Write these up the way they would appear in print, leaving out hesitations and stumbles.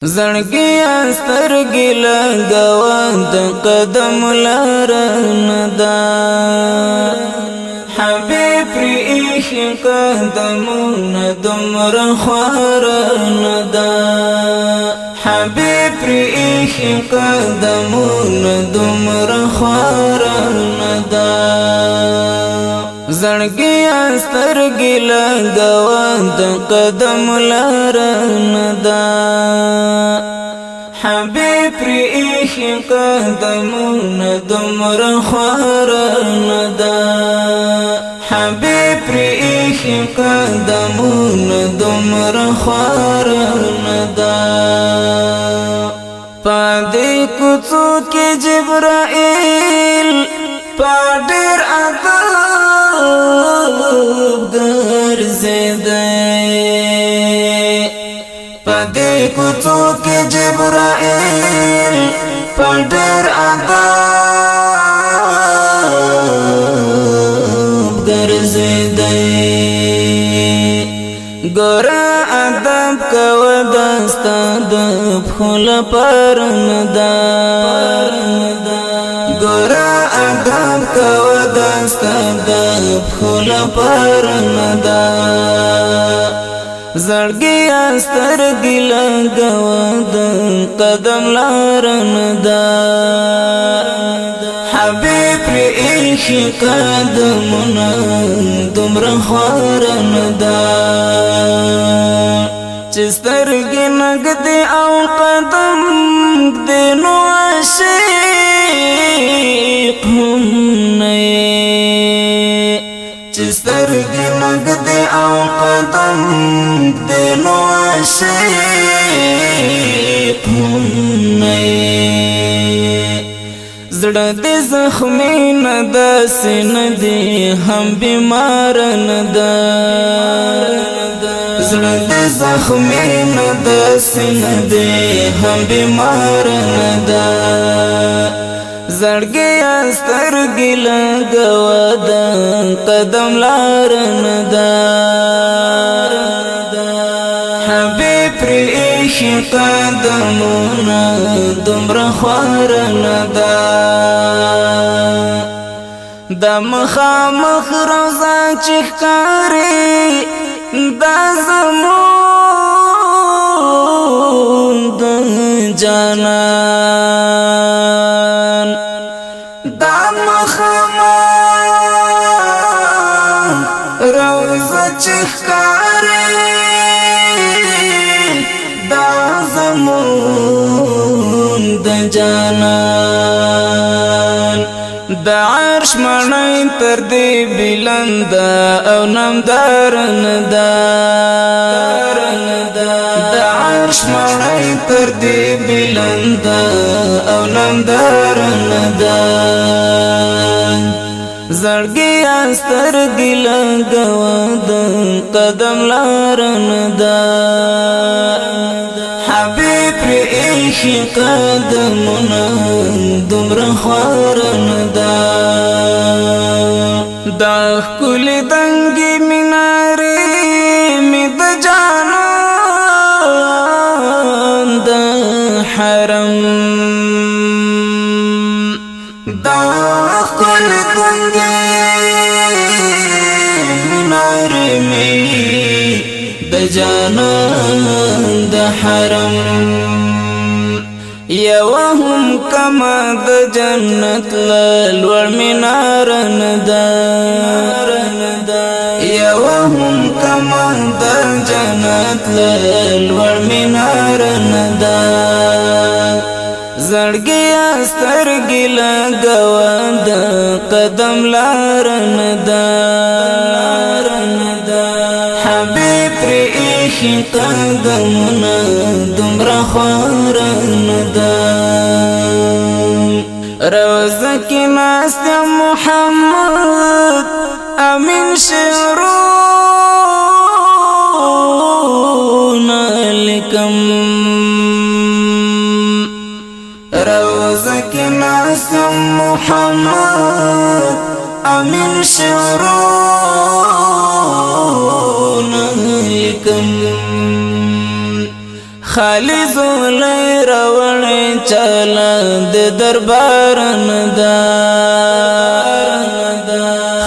زړګي سترګې لګوا د قدم لارندا حبيب ريح قدمونه دمر خارندا حبيب ريح قدمونه دمر خارندا زړګي سترګې لګوا د قدم لارندا حبيب ريح قدمونه دمر خارندا حبيب ريح قدمونه دمر خارندا پدې کوڅو کې جبرائیل پډر پدې کوڅو کې جبرائیل پډر عذاب ګرځیدې ګور ادب کو دستا د خپل پرندا ګور ادب کو دستا د خپل پرندا زړګي سترګې لګوا د قدم لارندا حبيب ريح قدمونه دمر خارندا چې سترګې نګدې او قدم دې نو عاشق هم نه چې سترګې نګدې او قدم دې نو عاشق هم نه زړه دې زخمي نه داسې نه دي هم بیمار نه ده زړه دې زخمي نه داسې نه دي هم بیمار نه ده زړګي سترګې لګوا د قدم لارندا حبيب ريح قدمونه دمر خارندا د مخامخ روزا چې ښکاري دا زمون د جانان دا مخامخ روزا چې ښکاري دا زمون د جانان د عرش مړی تر دې بلند او نمدار ندا د عرش مړی تر دې بلند او نمدار ندا زړګي سترګې لګوا د قدم لارندا حبيب ريح قدمونه دمر خارندا دا ښکل دنګي مینارې مې د جانان د حرم دا ښکل دنګي مینارې مې د جانان د حرم یوهم کما د جنت لور منار ندا یوهم کما د جنت لور منار ندا زړګي سترګې لګوا د قدم لارندا حبيب ريح قدمونه دمر خارندا روزه کې ناست محمد امين شعرونه لیکم روزه کې ناست محمد امين شعرونه لیکم خالی زولی روڑی چالا د دربار ندا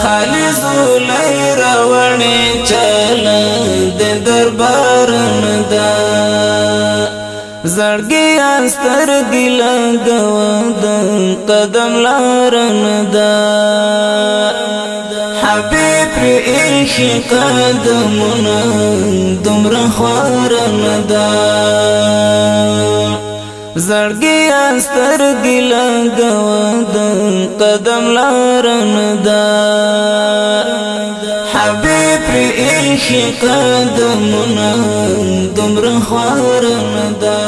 خالی زولی روڑی چالا د دربار ندا زړګي استرګي لګوا د قدم لار ندا حبيب ایخی قدمنا دمرا خوار ندا زړګي استرګي لګوا د قدم لار ندا حبيب ایخی قدمنا دمرا خوار ندا